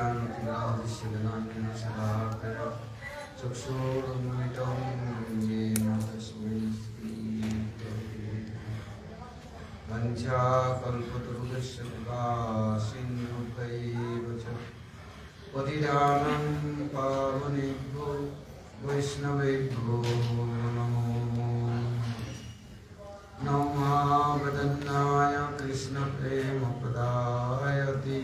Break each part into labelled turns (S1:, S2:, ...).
S1: ज्ञानतिग्रामस्यजनान्यशलाकया चक्षुरुन्मिलितं येन तस्मै श्रीगुरवे वञ्चाकल्पतरुभ्यश्च कृपासिन्धुभ्यैव च पतितानं पावनेभ्यो वैष्णवेभ्यो नमो नमः कृष्णप्रेमप्रदायते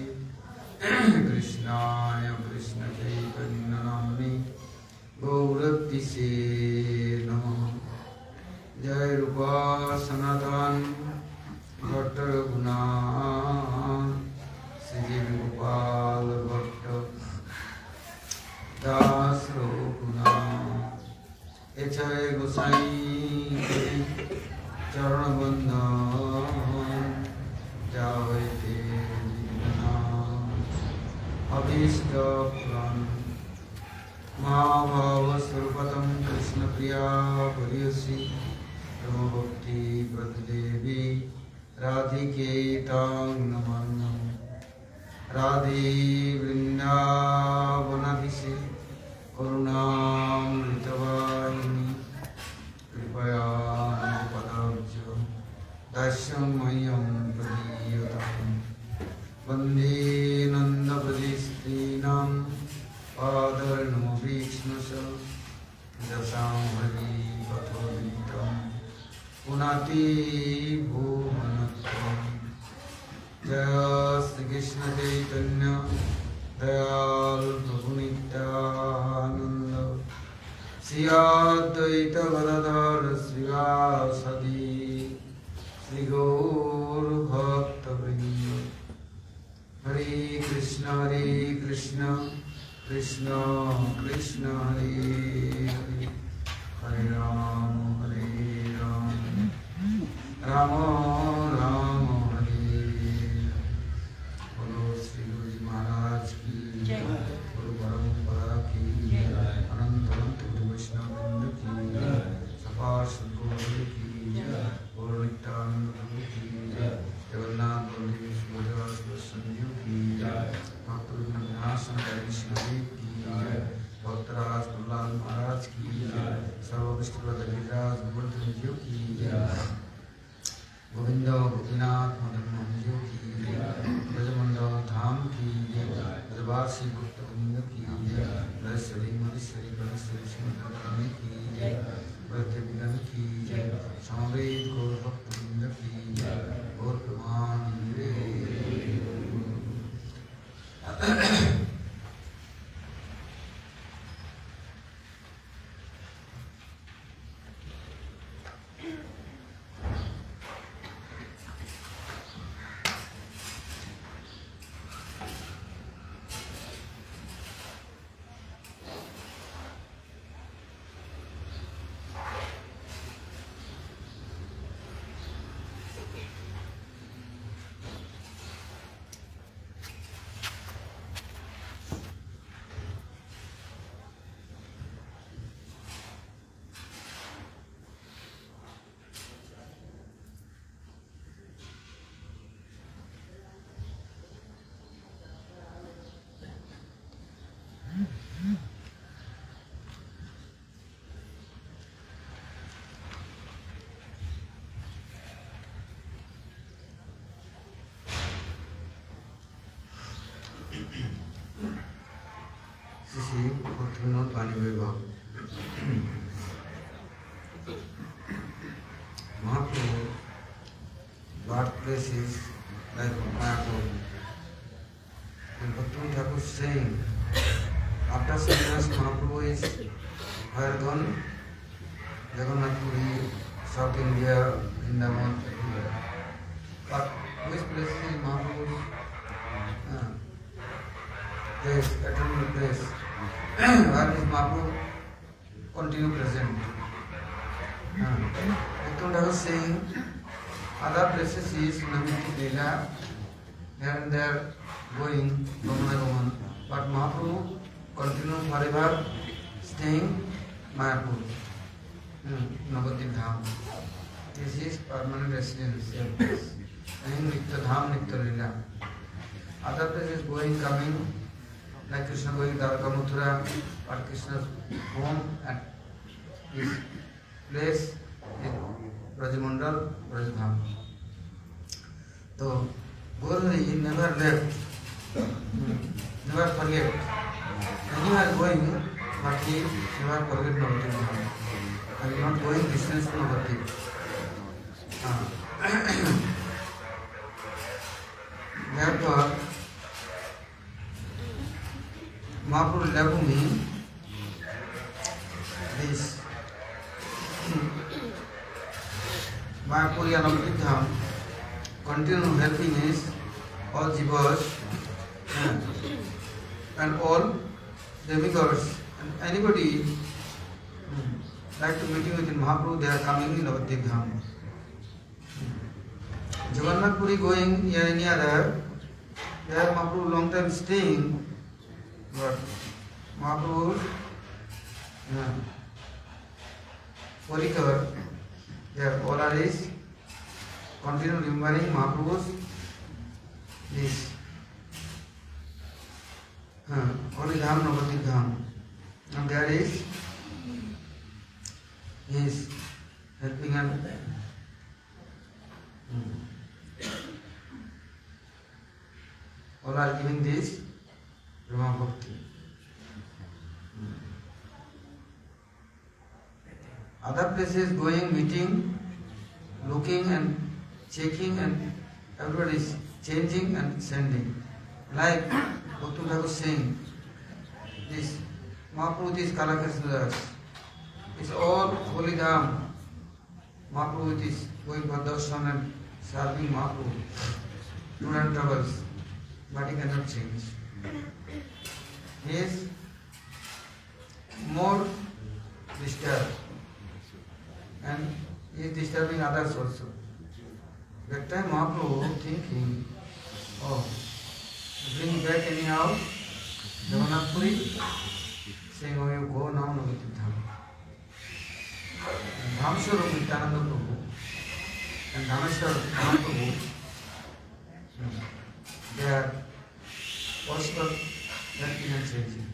S1: कृष्णाय कृष्णचैतन्यनाम्ने गौरतिसे नमः। जय रूपा सनातन भट्ट रघुना श्री गोपाल भट्ट दास रघुना एचय गोसाई चरण बंदन जावते अभीष्ट पुराण महाभाव स्वरूपतम कृष्ण प्रिया भरियसी भक्ति प्रदेवी राधिके तांग नमन्नम राधे वृंदावनाधीशे करुणामृतवाहिनी कृपया पदाब्ज दास्यमयं प्रदीयताम् वन्दे नन्दव्रजस्त्रीणां पादर्णमभीक्ष्णश दशां हरिपथोदितं पुनाति भुवनत्रयम्। जय श्रीकृष्ण चैतन्य दयाल प्रभु नित्यानंद श्री अद्वैत गदाधर श्रीवासदि श्री गौर भक्तवृंद। हरे कृष्ण कृष्ण कृष्ण हरे हरे हरे राम राम राम हरे बोलो श्री गुरु जी महाराज की गुरु परंपरा की अनंत अनंत गुरु वैष्णव वृंद की सपा सद्गुरु की गौर नित्यानंद प्रभु की जगन्नाथ बलदेव सुभद्रा संजीव की भक्त विनाशन कृष्णदेव की भक्तराज प्रहलाद महाराज की सर्वविष्ट गिरिराज गोवर्धन जीव की गोविंद गोपीनाथ मदन मोहन जीव की ब्रजमंडल धाम की ब्रजवासी भक्त वृंद की ब्रजेश्वरी मधेश्वरी ब्रजेश्वरी श्रीमती की ब्रजविदन की समवेत गौर भक्त वृंद की गौर प्रमाणिरे। श्री भक्तिविनोद वाणी वैभव Mahaprabhu birthplace is like Mayapur. And Bhaktivinoda Thakur saying, after sannyas Mahaprabhu is where gone? Jagannath Puri, South India, Vrindavan. But which place is Mahaprabhu's place, eternal place? Where is Mahaprabhu continue present? Bhaktivinoda Thakur saying, other places is Namiti Leela, and they are going Gamana, but Mahaprabhu continue forever staying Mayapur, Navadvip Dham. This is permanent residence. And Nitya Dham, Nitya Leela. Other places going, coming, like Krishna going Dwarka Mathura, or Krishna's home at his place in Brajamandal, Brajadham. So, Gaurari never left, never forget. Anywhere going, but he never forget Navadvip. I am not going distance to Navadvip. Therefore, Mahaprabhu left me this Mayapuri and Navadvip Dham, continue helping his all jivas and all demigods and anybody like to meeting with Mahaprabhu, they are coming in Navadvip Dham. Jagannath Puri going here and there, there Mahaprabhu long time staying, but Mahaprabhu Parikar, their aura is continue remembering Mahaprabhu's this Holy Dham, Navadvip Dham, and there is helping and all are giving this Brahma Bhakti. Other places going, meeting, looking and checking, and everybody is changing and sending. Like Bhakti Thakur saying, this Mahaprabhu, this Kalakrishna, it's all Holy Dham. Mahaprabhu is going for darshan and serving Mahaprabhu. Student travels, but he cannot change. He is more disturbed and he is disturbing others also. That time Mahaprabhu thinking, oh, bring back anyhow Jagannath Puri, saying, oh, you go now Navadvip Dham. Dhamswarup Nityananda Prabhu and Dhameshwar Mahaprabhu, they are also helping and changing.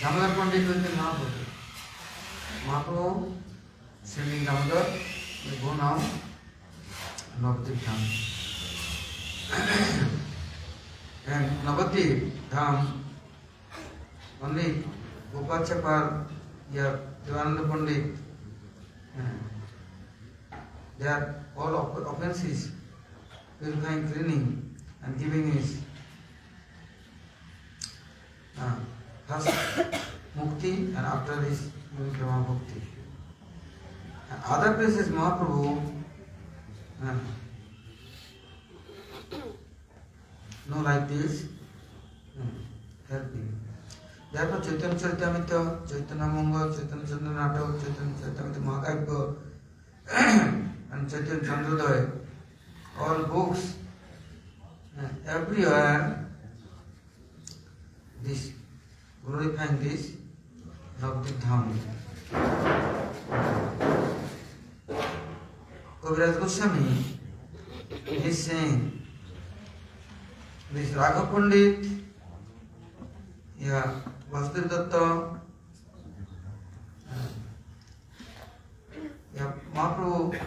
S1: Damodar Pandit with Mahaprabhu. Mahaprabhu sending Damodar, we go now Navadvip Dham. And Navadvip Dham, only Gopal Chapar, yeah, Devananda Pandit, they are all offenses, purifying, cleaning, and giving his first mukti and after this Brahma Bhakti. And other places Mahaprabhu no like this helping. Therefore Chaitanya Charitamrita, Chaitanya Manga, Chaitanya Chandranata, Chaitanya Charitamrita Mahakayya and Chaitanya Chandrodaya, all books, everywhere this glorifying this Navadvip Dham. Kaviraj Goswami is saying, this Raghav Pandit, yeah, Vasudev Datta, yeah, Mahaprabhu,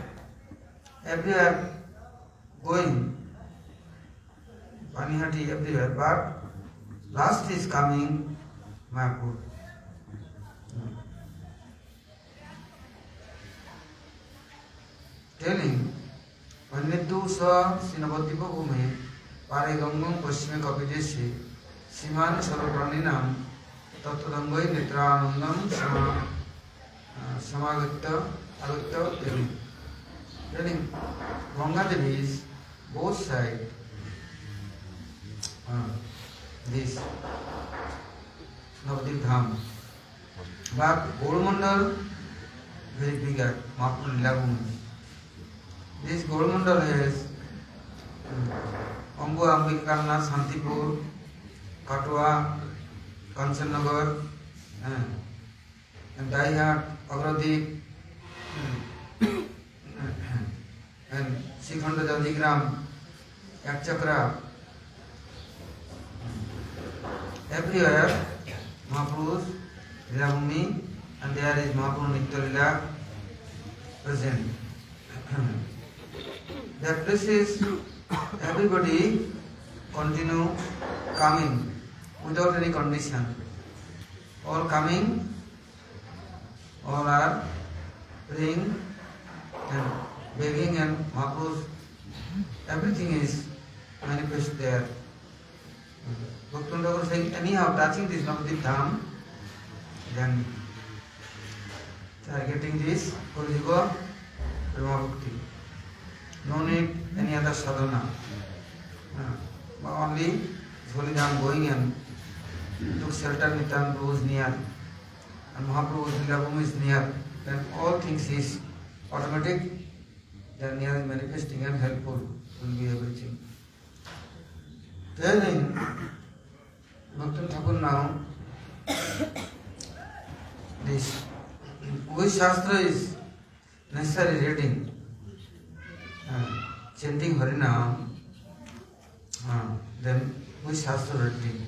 S1: everywhere going, Panihati everywhere, but last is coming Mayapur. Telling, Pannitu sa Sinabhatipa Bhume, Pare Gangam Paschime Kapidesi, Siman Sarvapraninam, Tattvadangai Nitranandam Samagatta Agatta Devi. Telling, Ganga Devi is both sides. This Navadvip Dham. But Gaurmandal very bigger, Mahaprabhu Lagum. This Gaurmandal has Ambu Ambikarna, Santipur, Katwa, Kanchannagar, and Daihat, Agradip, and 600 Adigram, Yakchakra, everywhere Mahaprabhu's Leela and there is Mahaprabhu Nitya Leela present. That places everybody continue coming without any condition. All coming, all are praying and begging, and Mahaprabhu's everything is manifest there. Bhaktivinoda Thakur saying, anyhow touching this Navadvip Dham, then they are getting this Kali-yuga Prema Bhakti. No need any other sadhana. Only Holy Dham going and took shelter Nityananda Prabhu is near and Mahaprabhu's Leela is near, then all things is automatic, then near is manifesting and helpful will be everything. Then Bhaktivinoda Thakur now, this which Shastra is necessary reading, chanting Harinam, then which Shastra reading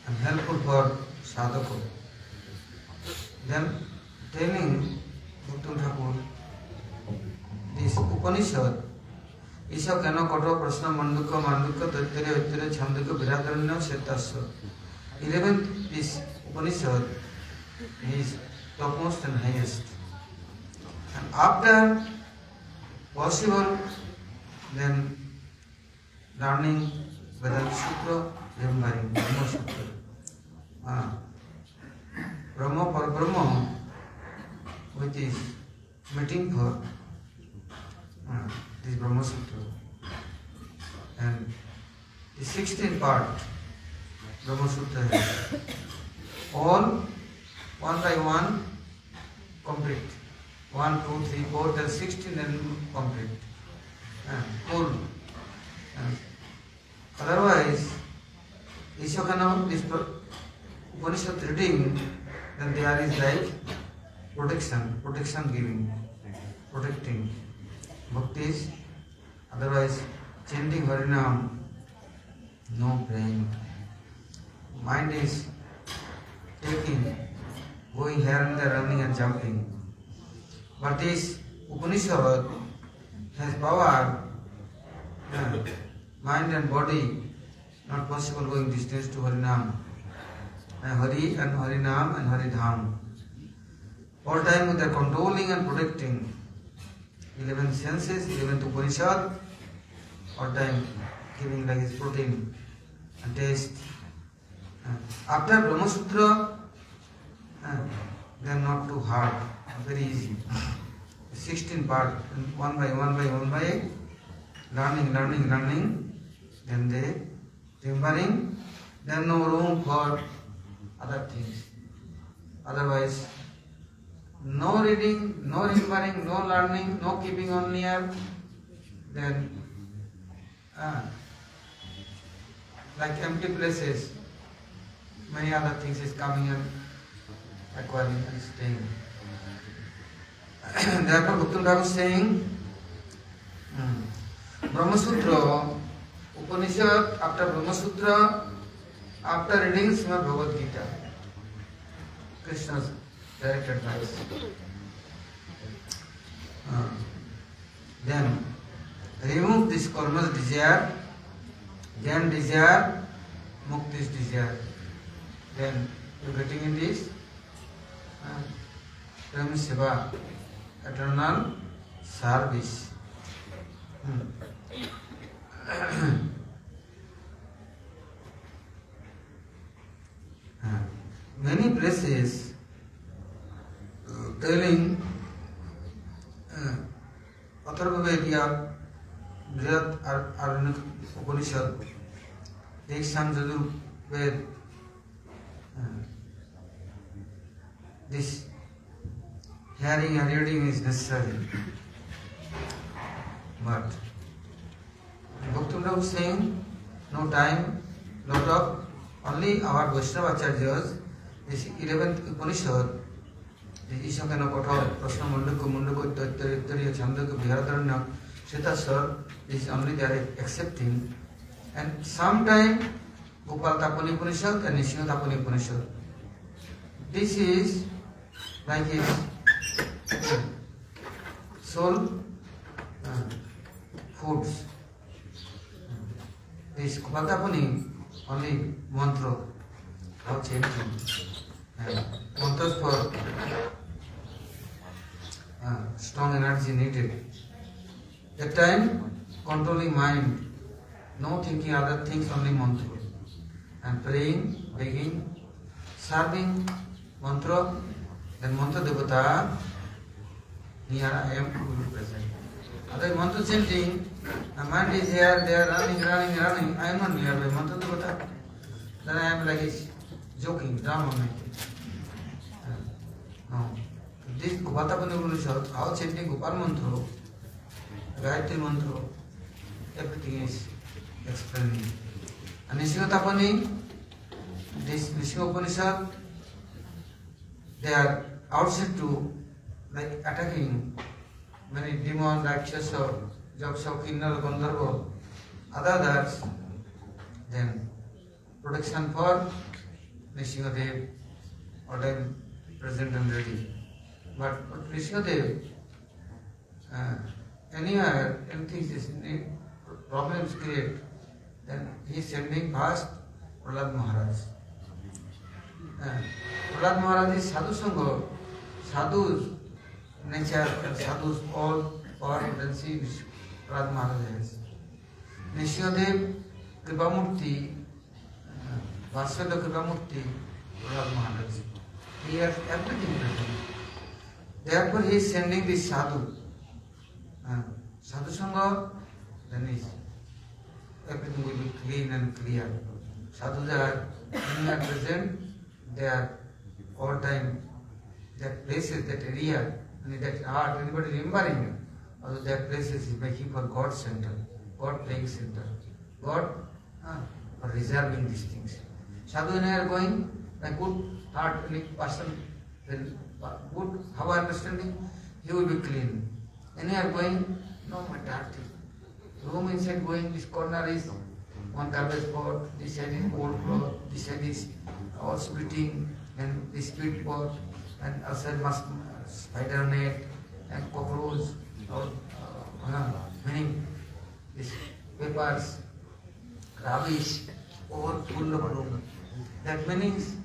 S1: and helpful for sadhaka. Then telling Bhaktivinoda Thakur, this Upanishad, Isha Kena Koto Prasna Manduka Manduka Tattere Vittere Chanduka Virataranya Shetasya. 11th this Upanishad is topmost and highest. And after possible, then learning Vedanta Sutra, remembering Brahma Sutra. Brahma for Brahma, which is meeting for this Brahma Sutra. And the 16th part, Brahma Sutra has all one by one complete. 1, 2, 3, 4, then 16 and complete. Full. Otherwise, Ishokana is Upanishad reading, then there is like protection giving, protecting. Bhakti is otherwise chanting Harinam, no praying. Mind is taking, going here and there, running and jumping. But this Upanishad has power, mind and body, not possible going distance to Harinam. Hari and Harinam and Haridham. All time they are controlling and protecting. 11 senses, 11th Upanishad, all time giving like his protein and taste. After Brahma Sutra, they are not too hard, very easy. 16 part, one by learning, then they remembering, then no room for other things. Otherwise, no reading, no remembering, no learning, no keeping on near, then like empty places, many other things is coming and acquiring and staying. Therefore, Bhaktivinoda Thakur is saying, Brahma Sutra, Upanishad, after Brahma Sutra, after reading Srimad Bhagavad Gita, Krishna's direct advice. Then remove this karma's desire, then desire, mukti's desire. Then you are getting in this Prema Seva, eternal service. Many places telling Atharva Vedya, Brihad Aranyaka Upanishad, Deksham Jadur Ved, this hearing and reading is necessary. But Bhaktivinoda was saying, no time, lot of only our Vaishnava acharyas, this 11th Upanishad, this Ishakana Kothar, Prasna Mandaka, Mundaka, Tattariya, Chandaka, Viharataranya, Shetasar, this only they are accepting. And sometime Gopal Tapani Upanishad and Nrsimha Tapani Upanishad. This is like his soul foods. This Gopal Tapani only mantra, how changing. Mantras for strong energy needed. That time, controlling mind, no thinking other things, only mantra. And praying, begging, serving mantra, then mantra devata, here I am, will be present. Other mantra chanting, the mind is here, they are running, I am not nearby, mantra devata. Then I am like joking, drama making. No. This Gopatapani Upanishad, how chanting Gopal mantra, Gayatri mantra, everything is explaining. And Nrsimha Tapani, this Nrsimha Upanishad, they are outside to like attacking many demons, Rakshasa, Jaksha, Kinnara, Gandharva, others. Then protection for Nrsimha Dev, ordained, present and ready. But Nrsimha Dev, anywhere, anything is problems create, then he is sending first Prahlad Maharaj. Prahlad Maharaj is Sadhu Sangha, Sadhu's nature and Sadhu's all power potency which Prahlad Maharaj has. Nrsimha Dev, Kripamurti, Vasudha Kripamurti, Prahlad Maharaj. He has everything present. Therefore he is sending this Sadhu. Sadhu Sangha, then is everything will be clean and clear. Sadhus are anywhere present, they are all time, that places, that area, and that art, anybody remembering, although that places is making for God center, God playing center, God for reserving these things. Sadhu and I are going, a good heart, person, then good, how understanding, he will be clean. And they are going, no, my dirty. Room inside going, this corner is one garbage pot, this side is old cloth, this side is all splitting, and this split pot, and outside spider net, and cockroach, or many these papers, rubbish, all full of room. That means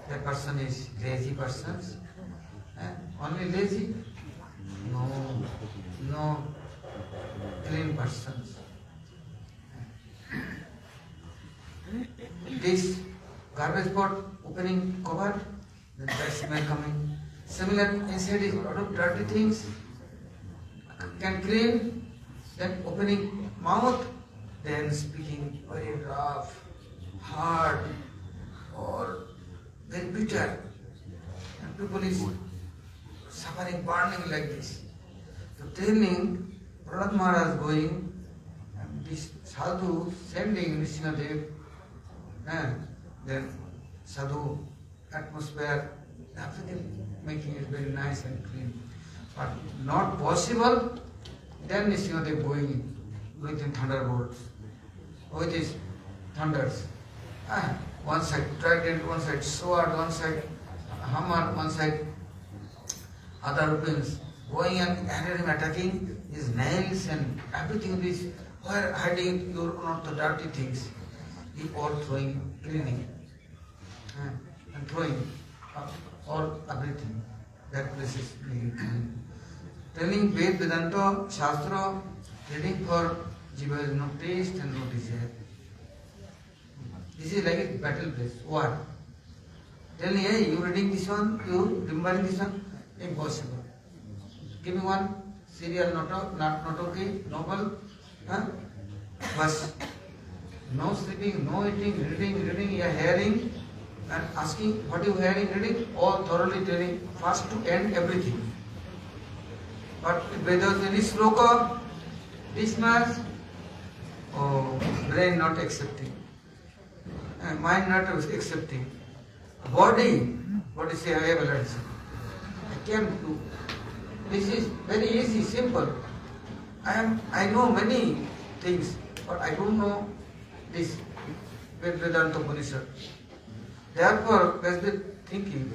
S1: that person is lazy person. Only lazy? No clean persons. This garbage pot opening cover, then that smell coming. Similar inside is a lot of dirty things. Can clean, then opening mouth, then speaking very rough, hard, or very bitter. And people is suffering, burning like this. So telling Prahlad Maharaj going, and this sadhu sending Nrsimha Dev, and then sadhu atmosphere, everything making it very nice and clean. But not possible, then Nrsimha Dev going within thunderbolts, with his thunders. One side trident, one side sword, one side hammer, one side other weapons, going and attacking his nails and everything is where hiding your not the dirty things. He all throwing, cleaning, and throwing all everything. That place is clean. Telling Ved, Vedanta, Shastra, reading for Jiva is no taste and no desire. This is like a battle place. What? Telling, hey, you reading this one, you remembering this one? Impossible. Give me one serial novel, Bas. No sleeping, no eating, reading, you are hearing and asking what you are hearing, reading, all thoroughly telling, first to end everything. But if there is any sloka, this much, brain not accepting, mind not accepting, body say I have allergy. I can't do. This is very easy, simple. I know many things, but I don't know this. Vedanta Upanishad. Therefore, as they thinking,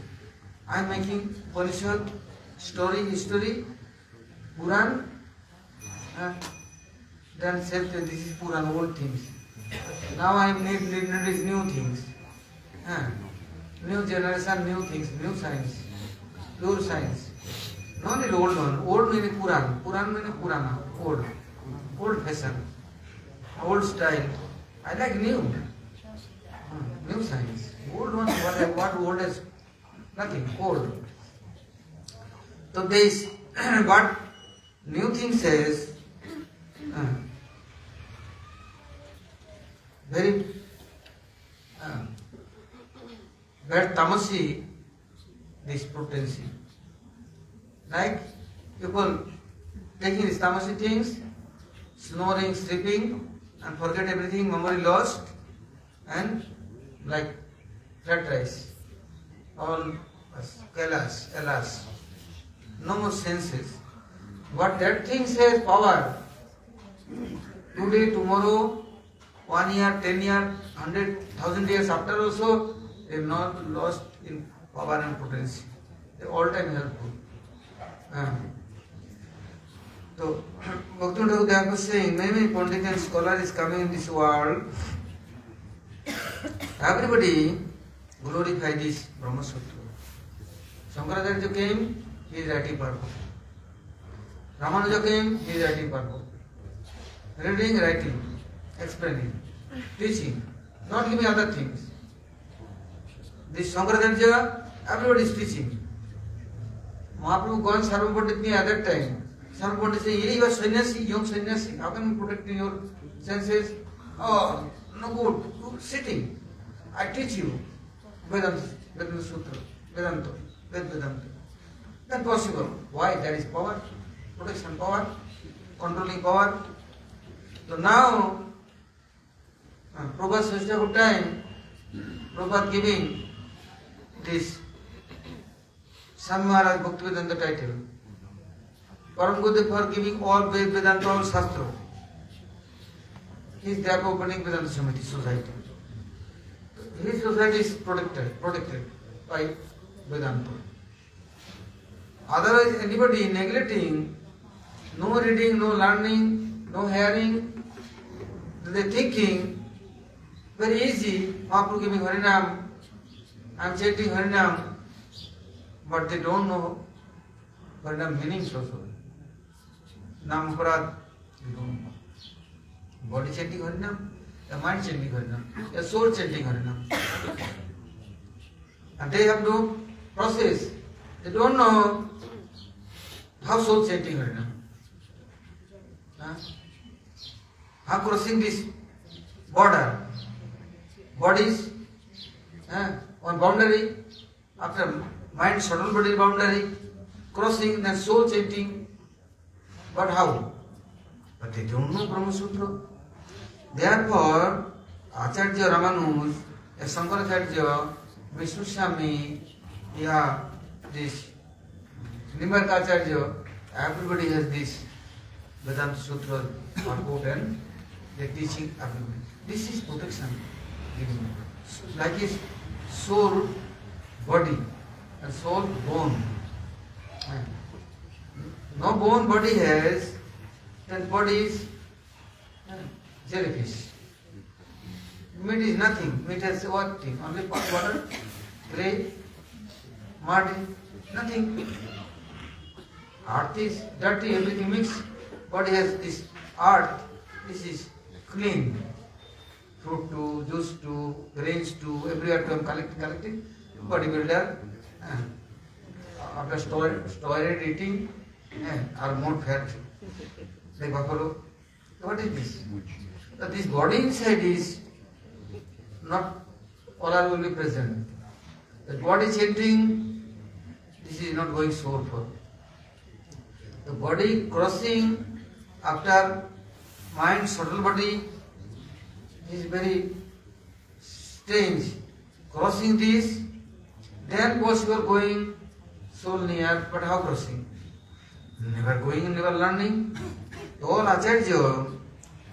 S1: I am making Upanishad story, history, Puran, then said that this is Puran, old things. Now I need new things. New generation, new things, new science, pure science. No need old one. Old means Puran. Puran means Purana. Old. Old fashion. Old style. I like new. New science. Old one, what old is? Nothing. Old. So this, what new thing says, very bad tamasi, this potency. Like people taking these tamasi things, snoring, sleeping, and forget everything, memory lost, and like fried rice, all alas, no more senses. But that thing says power. Today, tomorrow, 1 year, 10 years, 100,000 years after also, they have not lost in power and potency. They are all time helpful. So, Bhaktivinoda Thakur was saying, many Pandit and scholars is coming in this world. Everybody glorify this Brahma Sutra. Shankaracharya came, he is writing purpose. Ramanuja came, he is writing purpose. Reading, writing, explaining, teaching, not giving other things. This Shankaracharya, everybody is teaching. Mahaprabhu gone Sarva Pandit me at that time. Sarva Pandit said, you are sannyasi, young sannyasi, how can you protect your senses? Oh, no good, you sitting. I teach you Vedanta Sutra, Vedanta. Not possible. Why? That is power, protection power, controlling power. So now, Prabhupada such a good time, Prabhupada giving this Swami Maharaj Bhaktivedanta title. Param Gurudev for giving all Vedanta, all Shastra. He is there opening Vedanta Samiti society. His society is protected by Vedanta. Otherwise, anybody neglecting, no reading, no learning, no hearing, they thinking, very easy, Mahaprabhu giving Harinam, I am chanting Harinam, but they don't know Harinam meanings also. Nam Parad, they don't know. Body chanting Harinam, the mind chanting Harinam, the soul chanting Harinam. And they have no process. They don't know how soul chanting Harinam. How crossing this border. Bodies on boundary, after mind subtle body boundary, crossing then soul chanting. But how? But they don't know Brahma Sutra. Therefore, Acharya Ramanuj, Shankaracharya, Vishnu Swami, this Nimbarkacharya, everybody has this Vedanta Sutra purport and they are teaching everybody. This is protection. Like his soul, body, and soul, bone. No bone body has, then body is jellyfish. Meat is nothing. Meat has what thing? Only water, clay, mud, nothing. Earth is dirty, everything mixed. Body has this earth. This is clean. Fruit to, juice to, grains to, every atom collecting. Bodybuilder, after steroid eating, are more fat. Like buffalo. What is this? So this body inside is not all are will be present. The body chanting, this is not going so far. The body crossing after mind, subtle body is very strange. Crossing this, then possible going soul near, but how crossing? Never going, never learning. All Acharya,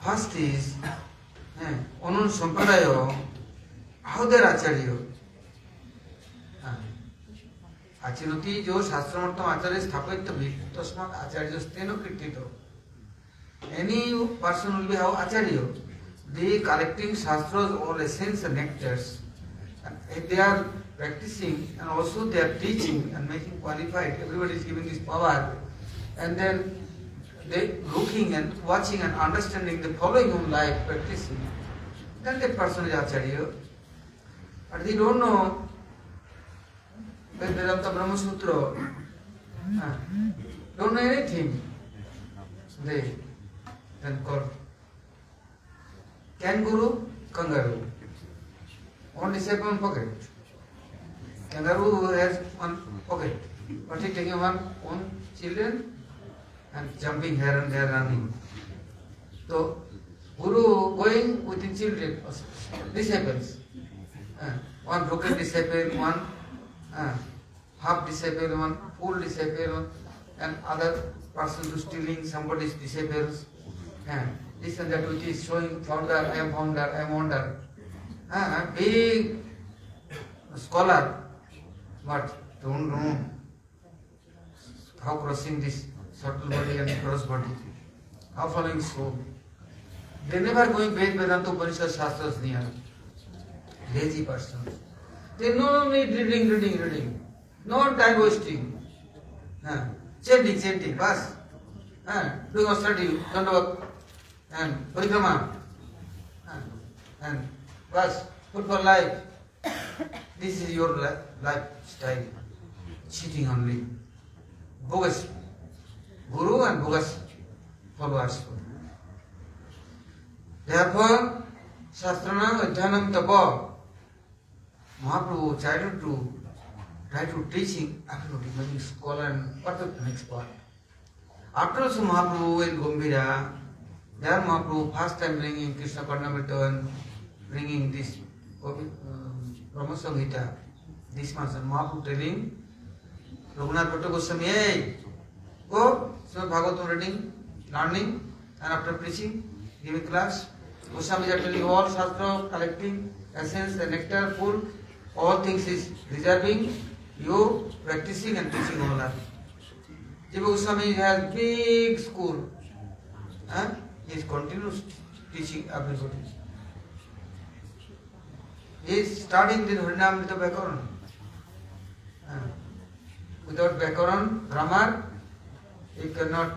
S1: first is Anun Sampradaya, how their acharya. Achinoti jo shastramartam acharya sthapayitya bhi tasmat acharya steno kirtito. Any person will be how acharya. They collecting shastras or essence and nectars. And if they are practicing and also they are teaching and making qualified, everybody is giving this power. And then they looking and watching and understanding the following of life, practicing. Then that person is acharya. But they don't know Vedanta Brahma Sutra, don't know anything. They then call kangaroo, kangaroo. One disciple, one pocket. Kangaroo has one pocket, but he taking one children and jumping here and there running. So Guru going with the children, disciples. One broken disciple, one half disciple, one full disciple, and other person who stealing somebody's disciples. This and that which is showing founder, I am founder, I am wonder. Big scholar, but don't know how crossing this subtle body and gross body, how following soul. They never going Vedanta Upanishad Shastras near. Lazy persons. They no need reading. No time wasting. Chanting, bas. Doing a study, don't work. And parikrama. And bas, food for life. This is your lifestyle. Cheating only. Bogus. Guru and bogus followers. Therefore, Shastranam Adhyanam Tapa. Mahaprabhu tried to teaching, absolutely becoming scholar and perfect expert. After also Mahaprabhu in Gambhira, there Mahaprabhu first time bringing Krishna Karnamrita and bringing this Brahma Samhita, this much, and Mahaprabhu telling Raghunath Bhatta Goswami, hey, go, Srimad Bhagavatam reading, learning, and after preaching, giving class. Goswami are telling all Shastra, collecting essence and nectar, full, all things is reserving, you practicing and teaching all that. Jiva Goswami has big school. He is continuous teaching everybody. He is starting with Harinam with the Vyakaran. Without Vyakaran, grammar, he cannot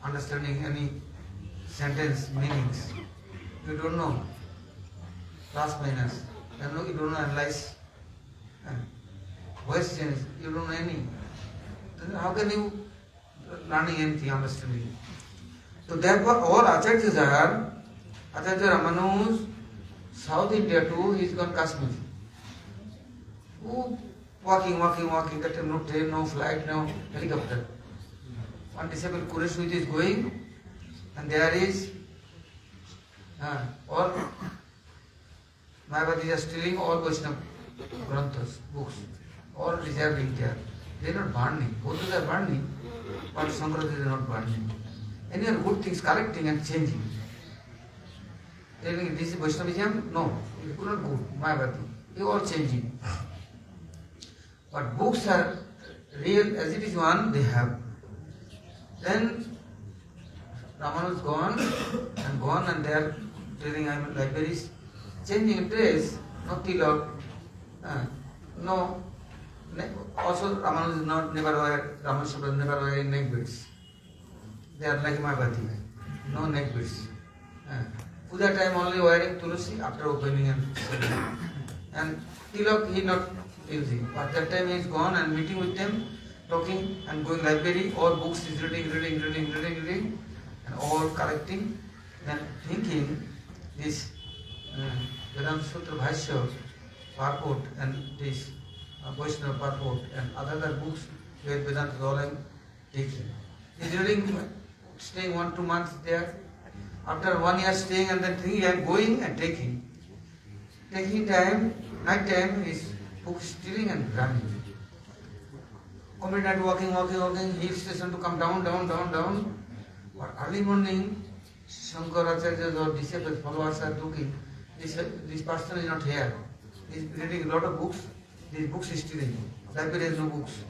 S1: understanding any sentence meanings. You don't know. Plus minus. You don't know analyze. Voice change. You don't know any. Then how can you learning anything, understanding? So therefore all acharyas are Acharya Ramanuj, South India too, he is gone Kashmir. Walking, that time no train, no flight, no helicopter. One disciple Kuresh is going, and there is all Mayavadis are stealing all Vaishnava Granthas, books, all reserving there. They are not burning. Both are burning, but Sankaracharya is not burning. Any other good things collecting and changing. Telling this is Vaishnavism? No, it could not go. Mayavadi. They are all changing. But books are real as it is one, they have. Then Ramanuj gone, and they are telling I am libraries, changing dress, no tilak, no. Also Ramanuj is not never wear, Ramanuja never wear neck beads. They are like Mayavadi, no neck beads. Puja time only wearing tulsi after opening and selling. And tilak he not using. But that time he is gone and meeting with them, talking and going library, all books is reading, and all collecting and thinking this Vedanta Sutra Bhashya purport and this Vaishnava purport and other books where Vedanta is all I am taking. He is reading, staying 1-2 months there. After 1 year staying and then thinking I am going and taking. Taking time, night time is book stealing and running. Complete night walking, hill station to come down. But early morning, Shankaracharya or disciples, followers are looking, this person is not here. is reading a lot of books. These books is stealing. Library has no books.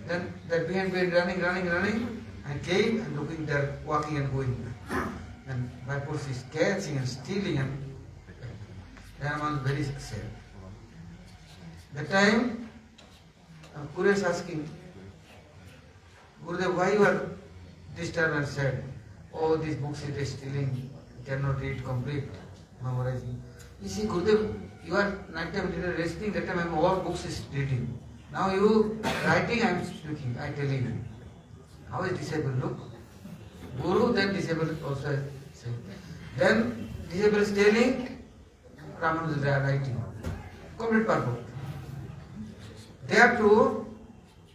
S1: Then that behind running, and came and looking there, walking and going. And my force is catching and stealing, and then I was very sad. That time, Kure is asking, Gurudev, why you are disturbed and sad? Oh, these books it is stealing, cannot read complete, memorizing. You see, Gurudev, you are night time resting, that time I am all books is reading. Now you writing, I am speaking, I telling you. How is disabled? Look. Guru, then disabled also saying. Then disabled is telling, Ramanuja is writing. Complete purpose. Therefore,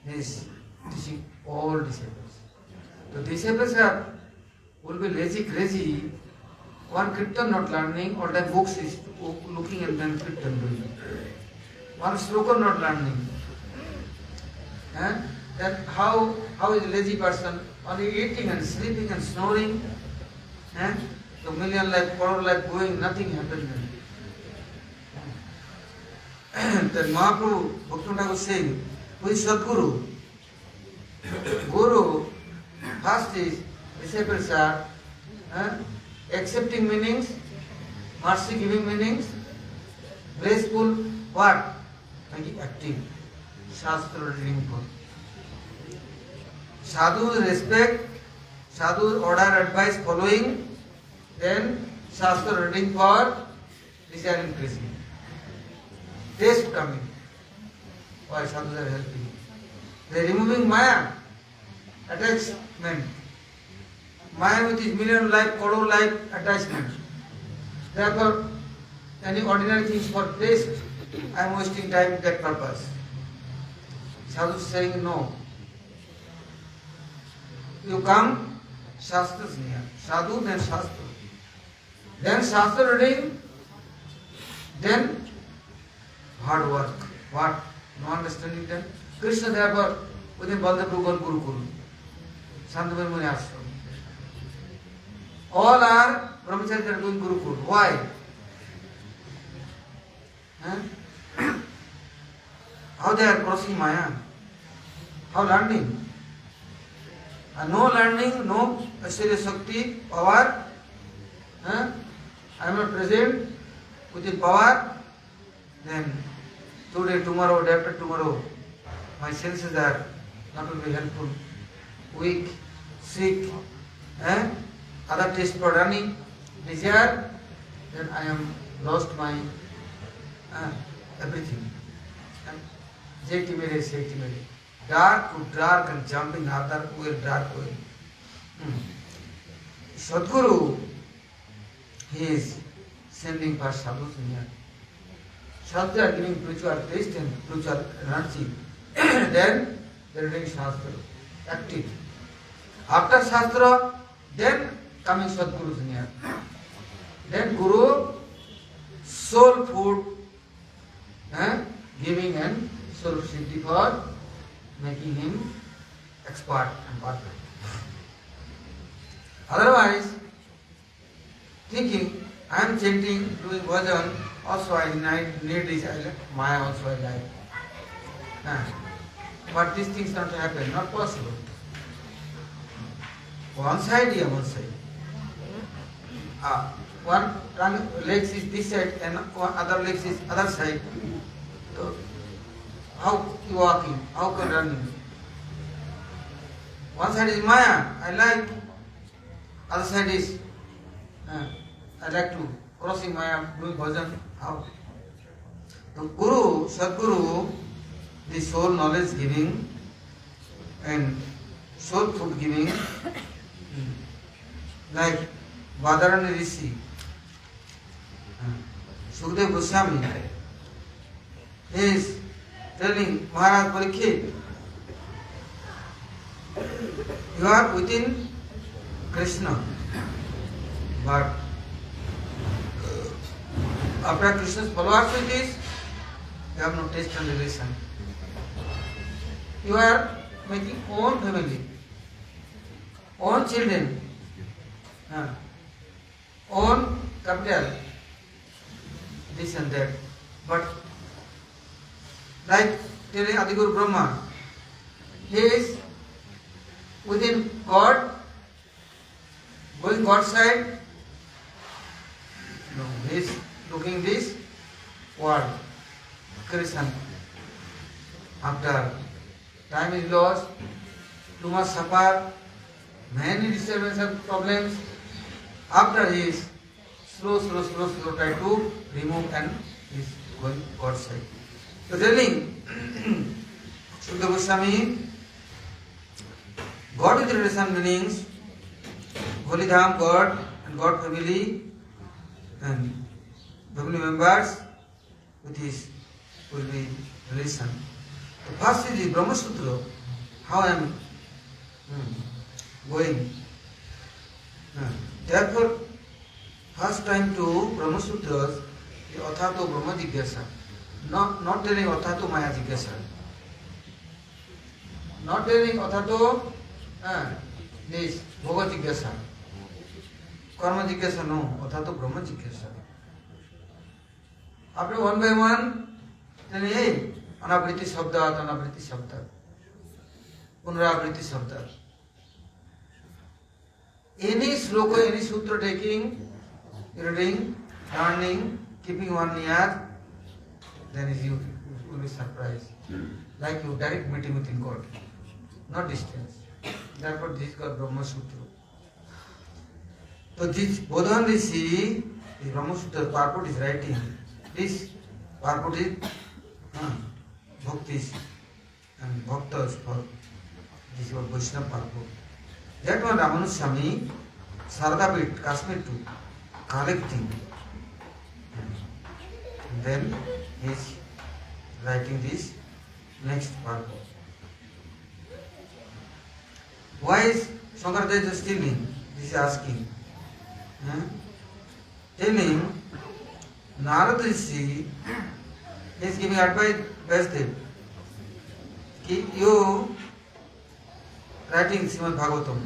S1: he is teaching all disabled. The disabled will be lazy, crazy. One kirtan not learning, all the books is looking and then kirtan doing. One sloka not learning. And then how is a lazy person only eating and sleeping and snoring? And the million life, crore life going, nothing happened. Then Mahaprabhu, Bhaktivinoda Thakur saying, who is Sadguru? Guru, first is disciples are accepting meanings, mercy giving meanings, graceful, what? Making active. Shastra reading for. Sadhu's respect, Sadhu's order advice following, then Shastra reading for desire increasing. Taste coming. Why sadhus are helping? They are removing Maya, attachment. Maya with his million life, crore life attachment. Therefore, any ordinary things for taste, I am wasting time with that purpose. Sadhu is saying no. You come, Shastra is near. Sadhu, then Shastra. Then Shastra reading, then hard work. What? No understanding then? Krishna therefore within Baldev Guru, Santavir Muni Ashram. All are brahmacharis that are going Gurukul. Why? How they are crossing Maya? How learning? And no learning, no Aishwarya Shakti, power. I am not present with the power. Then today, tomorrow, day after tomorrow, my senses are not will be helpful. Weak, sick, other taste for running, desire, then I am lost my everything. Jeti mere, seti mere. Dark to dark and jumping other way, dark way. Sadguru, he is sending for sadhus near. Sadhus are giving spiritual taste and spiritual energy. Then they are doing Shastra, active. After Shastra, then coming Sadguru near. Then Guru, soul food, giving and soul siddhi for making him expert and perfect. Otherwise, thinking, I am chanting, doing bhajan, also I need this, Maya also I like. But these things don't happen, not possible. One side, one side. One legs is this side and other legs is other side. So, how you walking? How can running? One side is Maya, I like. Other side is I like to crossing Maya, doing bhajan. How? The Guru, Sadguru, the soul knowledge giving and soul food giving, like Badarani Rishi, Sukadeva Goswami, he is telling Maharaj Parikshit, you are within Krishna, but after Krishna's followers with this, you have no taste and relation. You are making own family, own children, own capital, this and that. But Like telling Adiguru Brahma, he is within God, going God's side. No, he is looking this world, creation. After time is lost, too much suffer, many disturbances and problems. After he is slow try to remove and is going God's side. So telling Sukadeva Goswami, God with relation meanings, Holy Dham, God and God family and family members with his will be relation. The first is the Brahma Sutra, how I am going. Therefore, first time to Brahma Sutras, the Athato Brahma Jigyasa. Not telling Athato Maya Jigyasa. Not telling Athato this Bhoga Jigyasa. Karma Jigyasa, no. Athato Brahma Jigyasa. After one by one, telling, hey, Anavriti Shabdat, Punaravriti Shabdat. Any sloka, any sutra taking, reading, learning, keeping one year, then you will be surprised. Like you direct meeting within God, not distance. Therefore, this is called Brahma Sutra. So this Bodhan Rishi, the Brahma Sutra purport is writing. This purport is bhaktis and bhaktas for this is what Vaishnava purport. That one Ramanuswami, Sardapit, Kashmir too, collecting. And then he is writing this next purport. Why is Shankaracharya stealing? This is asking. Telling Narad Rishi is giving advice Vasudev. You writing Srimad Bhagavatam,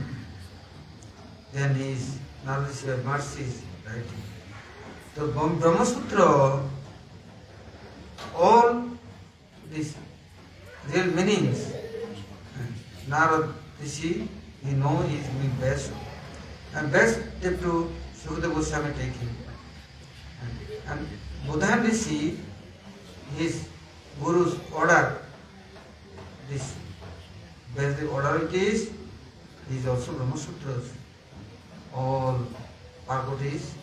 S1: then he is Narad Rishi of mercy is writing. The Brahma Sutra, all these real meanings, Narad Rishi, he knows he is giving best. And best tip to Sukadeva Goswami taking. And Bodhan Rishi, his Guru's order, this best order it is also Brahma Sutras. All purports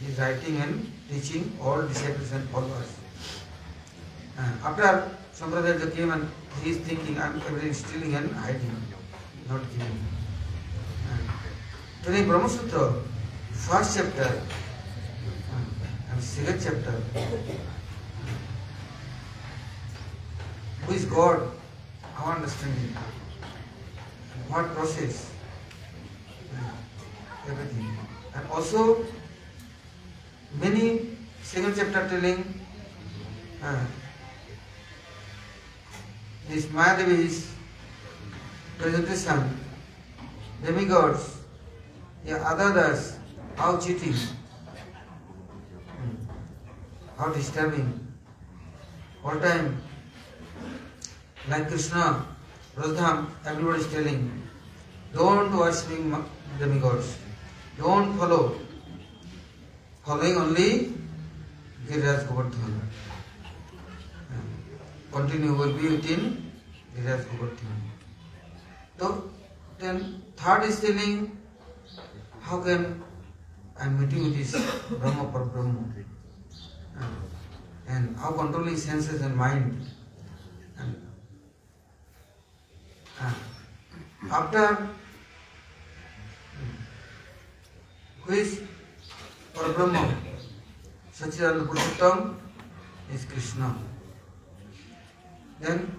S1: he is writing and teaching all disciples and followers. After Shankaracharya came and he is thinking, I am everything stealing and hiding, not giving. Today Brahma Sutra, first chapter and second chapter. Who is God? Our understanding. What process? Everything. And also many second chapter telling this Mayadevi's presentation, demigods, others, how cheating, how disturbing. All time, like Krishna, Radham, everybody is telling, don't worship demigods, don't follow. Following only Giriraj Govardhan. Continue will be within Giriraj Govardhan. So then third is telling, how can I am meeting with this Brahma for Brahma? And how controlling senses and mind. And after who is for Brahma? Satchidananda Purushottam is Krishna. Then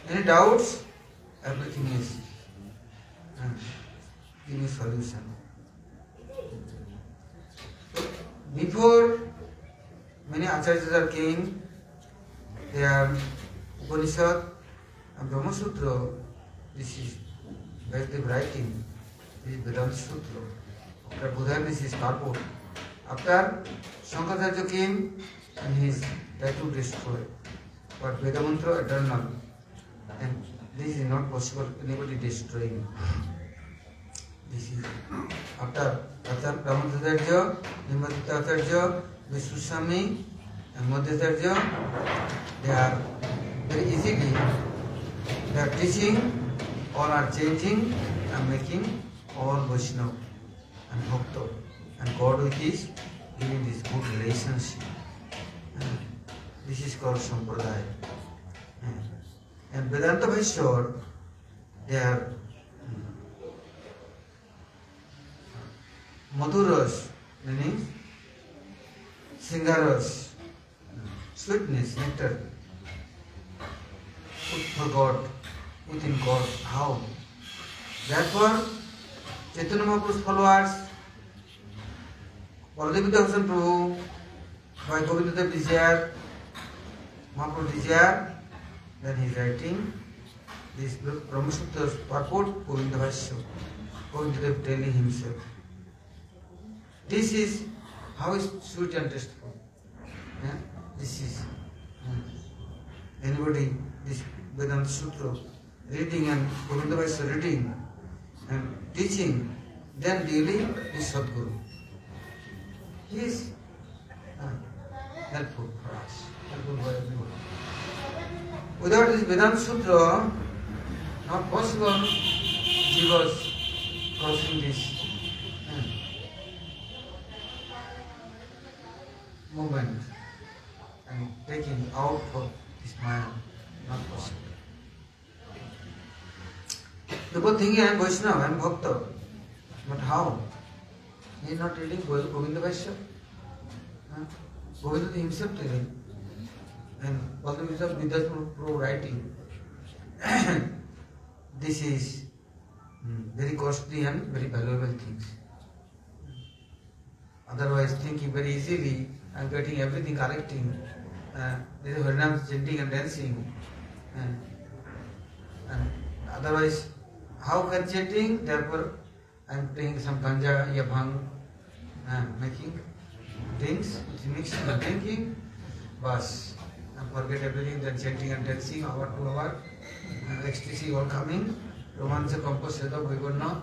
S1: any doubts? Everything is giving solution. Before many acharyas came, they are Upanishad and Brahma Sutra. This is Vasudev writing. This is Vedanta Sutra. After Buddha, this is purport. After Shankaracharya came and he is try to destroy. But Veda Mantra eternal. And this is not possible, anybody destroying. This is after Ramadacharya, Nimaditacharya, Vishwaswami, and Madhacharya, they are very easily, they are teaching, all are changing and making all Vaishnava and Bhakta. And God with is giving this good relationship. This is called Sampradaya. And Vedanta Vaishnava, they are Madhuras, meaning Singaras, sweetness, nectar, food for God, within God. How? Therefore, Chaitanya Mahaprabhu's followers, Baladev Darshan Prabhu, by Govindadev desire, Mahaprabhu desire, then he is writing this Brahma Sutra's purport, Govinda Vaisya, Govindadev telling himself. This is how is sweet and tasteful. Yeah? This is anybody, this Vedanta Sutra, reading and Govinda Vaisya reading and teaching, then really is Sadguru. He is helpful for us, helpful for everyone. Without this Vedanta Sutra, not possible jivas crossing this movement and taking out of this Maya, not possible. People thinking I am Vaishnava, I am Bhakta, but how? He is not reading Govinda Vaisya. Govinda himself telling, and Baladev Vidyas Prabhu writing. This is very costly and very valuable things. Otherwise, thinking very easily, I am getting everything correcting. There is Harinam chanting and dancing. And otherwise, how can chanting? Therefore, I am playing some ganja, bhang, making drinks, mixing and drinking. Bas, and forget everything, then chanting and dancing, hour to hour, ecstasy all coming, romansa compost sedha bhagwana,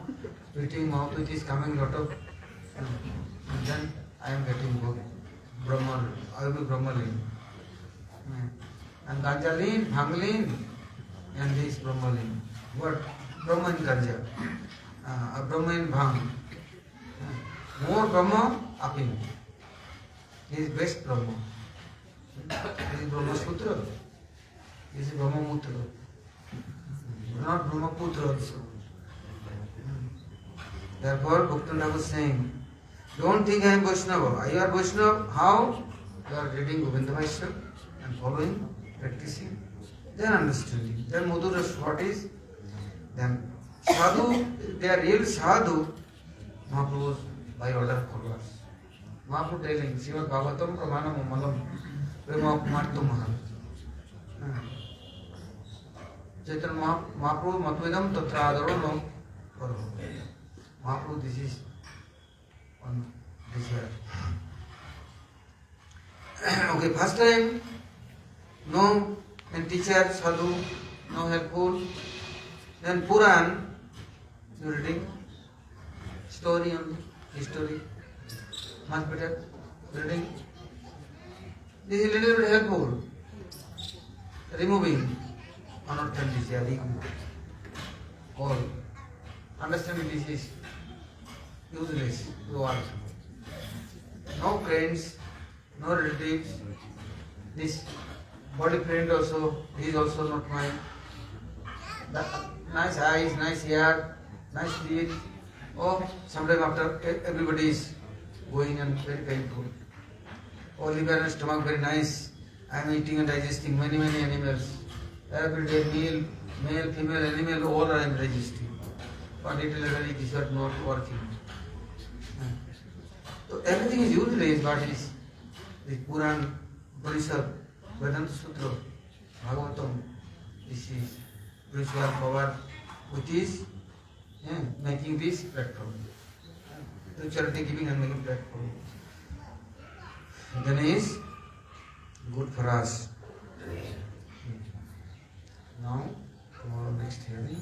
S1: sweeting mouth which is coming lot of, and then I am getting Brahma, I will be Brahmalin. And Ganjalin, Bhanglin, and this Brahmalin. What? Brahma in Ganja, Brahma in Bhang. More Brahma, Apin. He is best Brahma. This is Brahma Sutra. This is Brahma Mutra. Not Brahma Putra also. Therefore, Bhaktivinoda was saying, don't think I am Vaishnava. You are Vaishnava. How? You are reading Govinda Vaisya and following, practicing, then understanding. Then Madhuras, what is? Then Sadhu, they are real Sadhu. Mahaprabhu by order of followers. Mahaprabhu telling, Srimad Bhagavatam Pramanam Malam Prema Kumartu Mahal. Chaitanya Mahaprabhu Matvedam Tatra Adaro no Karo. Mahaprabhu, this is on this year. Okay, first time, no and teacher, sadhu, no helpful. Then Puran, you reading, story only, history, much better, reading. This is a little bit helpful, removing unorthodox desire, ego, all. Understanding this is useless to all. No friends, no relatives. This body friend also, he is also not mine. The nice eyes, nice hair, nice teeth. Oh, sometime after everybody is going and very painful. Oh, liver and stomach very nice. I am eating and digesting many animals. Every day meal, male, female, animal, all I am digesting. But little these are not working. So everything is useless, but is the Puran, Upanishad, Vedanta Sutra, Bhagavatam, this is spiritual power which is making this platform. The charity giving and making platform. Then is good for us. Now, tomorrow next hearing.